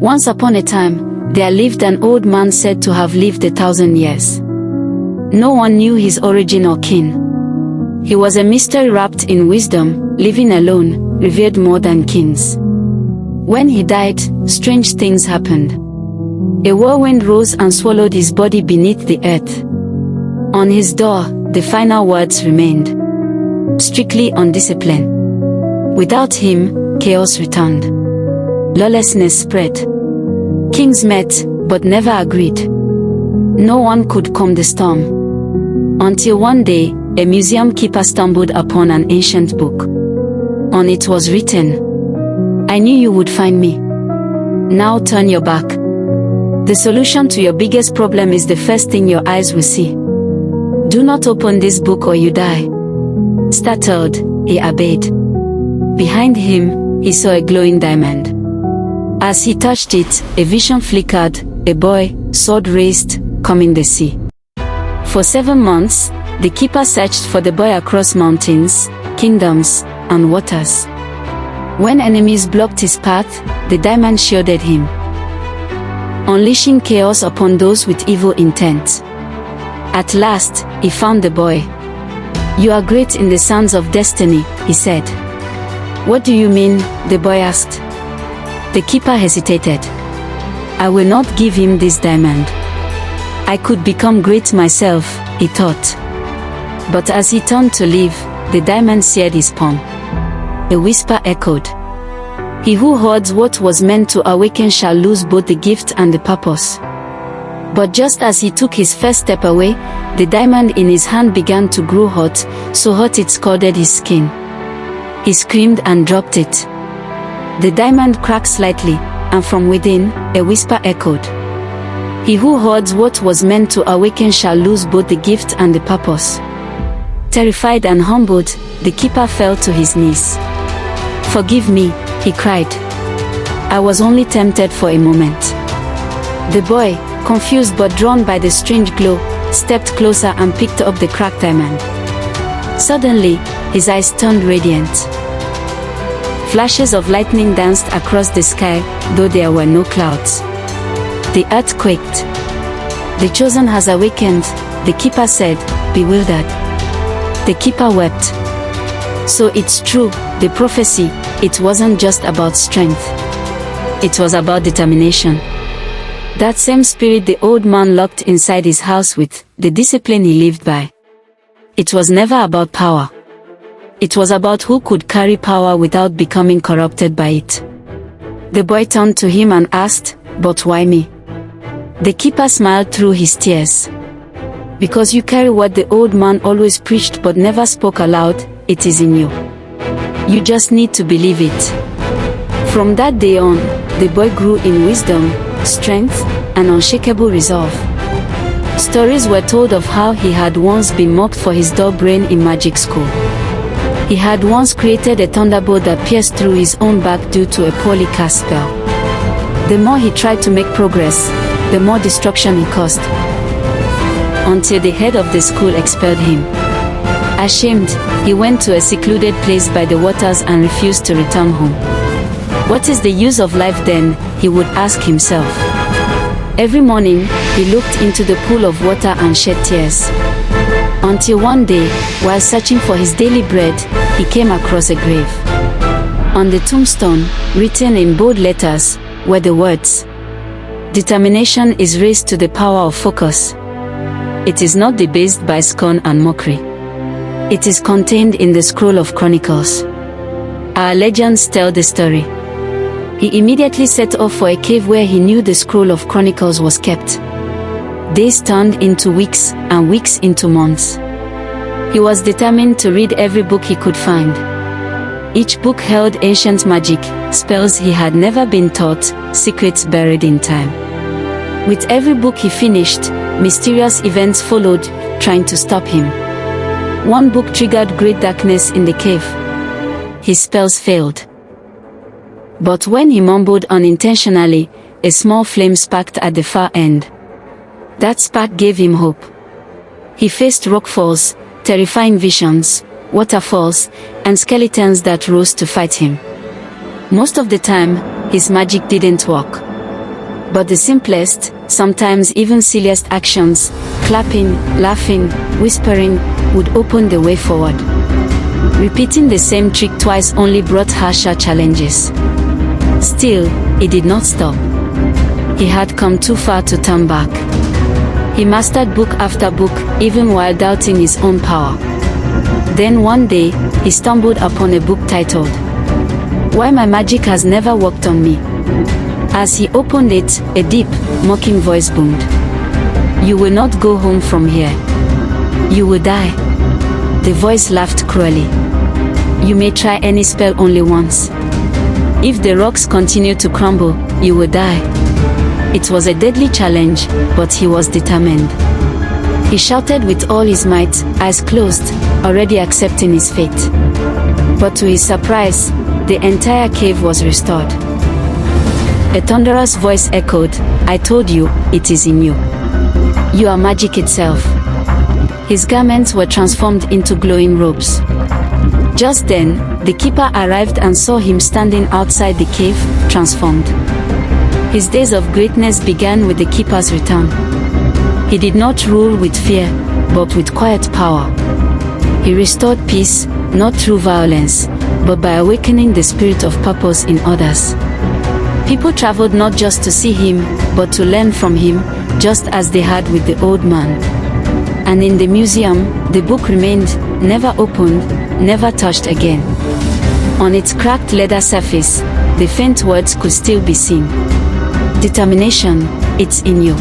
Once upon a time, there lived an old man said to have lived 1,000 years. No one knew his origin or kin. He was a mystery wrapped in wisdom, living alone, revered more than kings. When he died, strange things happened. A whirlwind rose and swallowed his body beneath the earth. On his door, the final words remained. Strictly on discipline. Without him, chaos returned. Lawlessness spread. Kings met, but never agreed. No one could calm the storm. Until one day, a museum keeper stumbled upon an ancient book. On it was written, "I knew you would find me. Now turn your back. The solution to your biggest problem is the first thing your eyes will see. Do not open this book or you die." Startled, he obeyed. Behind him, he saw a glowing diamond. As he touched it, a vision flickered, a boy, sword raised, combing the sea. For 7 months, the keeper searched for the boy across mountains, kingdoms, and waters. When enemies blocked his path, the diamond shielded him, unleashing chaos upon those with evil intent. At last, he found the boy. "You are great in the sands of destiny," he said. "What do you mean?" the boy asked. The keeper hesitated. "I will not give him this diamond. I could become great myself," he thought. But as he turned to leave, the diamond seared his palm. A whisper echoed. "He who hoards what was meant to awaken shall lose both the gift and the purpose." But just as he took his first step away, the diamond in his hand began to grow hot, so hot it scalded his skin. He screamed and dropped it. The diamond cracked slightly, and from within, a whisper echoed. "He who hoards what was meant to awaken shall lose both the gift and the purpose." Terrified and humbled, the keeper fell to his knees. "Forgive me," he cried. "I was only tempted for a moment." The boy, confused but drawn by the strange glow, stepped closer and picked up the cracked diamond. Suddenly, his eyes turned radiant. Flashes of lightning danced across the sky, though there were no clouds. The earth quaked. "The chosen has awakened," the keeper said, bewildered. The keeper wept. So it's true, the prophecy, it wasn't just about strength. It was about determination. That same spirit the old man locked inside his house with, the discipline he lived by. It was never about power. It was about who could carry power without becoming corrupted by it. The boy turned to him and asked, "But why me?" The keeper smiled through his tears. "Because you carry what the old man always preached but never spoke aloud, it is in you. You just need to believe it." From that day on, the boy grew in wisdom, strength, and unshakable resolve. Stories were told of how he had once been mocked for his dull brain in magic school. He had once created a thunderbolt that pierced through his own back due to a poorly cast spell. The more he tried to make progress, the more destruction he caused. Until the head of the school expelled him. Ashamed, he went to a secluded place by the waters and refused to return home. What is the use of life then, he would ask himself. Every morning, he looked into the pool of water and shed tears. Until one day, while searching for his daily bread, he came across a grave. On the tombstone, written in bold letters, were the words, "Determination is raised to the power of focus. It is not debased by scorn and mockery. It is contained in the scroll of Chronicles." Our legends tell the story. He immediately set off for a cave where he knew the scroll of Chronicles was kept. Days turned into weeks, and weeks into months. He was determined to read every book he could find. Each book held ancient magic, spells he had never been taught, secrets buried in time. With every book he finished, mysterious events followed, trying to stop him. One book triggered great darkness in the cave. His spells failed. But when he mumbled unintentionally, a small flame sparked at the far end. That spark gave him hope. He faced rockfalls, terrifying visions, waterfalls, and skeletons that rose to fight him. Most of the time, his magic didn't work. But the simplest, sometimes even silliest actions, clapping, laughing, whispering, would open the way forward. Repeating the same trick twice only brought harsher challenges. Still, he did not stop. He had come too far to turn back. He mastered book after book, even while doubting his own power. Then one day, he stumbled upon a book titled, Why My Magic Has Never Worked on Me. As he opened it, a deep, mocking voice boomed. You will not go home from here. You will die. The voice laughed cruelly. You may try any spell only once. If the rocks continue to crumble, you will die. It was a deadly challenge, but he was determined. He shouted with all his might, eyes closed, already accepting his fate. But to his surprise, the entire cave was restored. A thunderous voice echoed, I told you, it is in you. You are magic itself. His garments were transformed into glowing robes. Just then, the keeper arrived and saw him standing outside the cave, transformed. His days of greatness began with the keeper's return. He did not rule with fear, but with quiet power. He restored peace, not through violence, but by awakening the spirit of purpose in others. People traveled not just to see him, but to learn from him, just as they had with the old man. And in the museum, the book remained, never opened, never touched again. On its cracked leather surface, the faint words could still be seen. Determination, it's in you.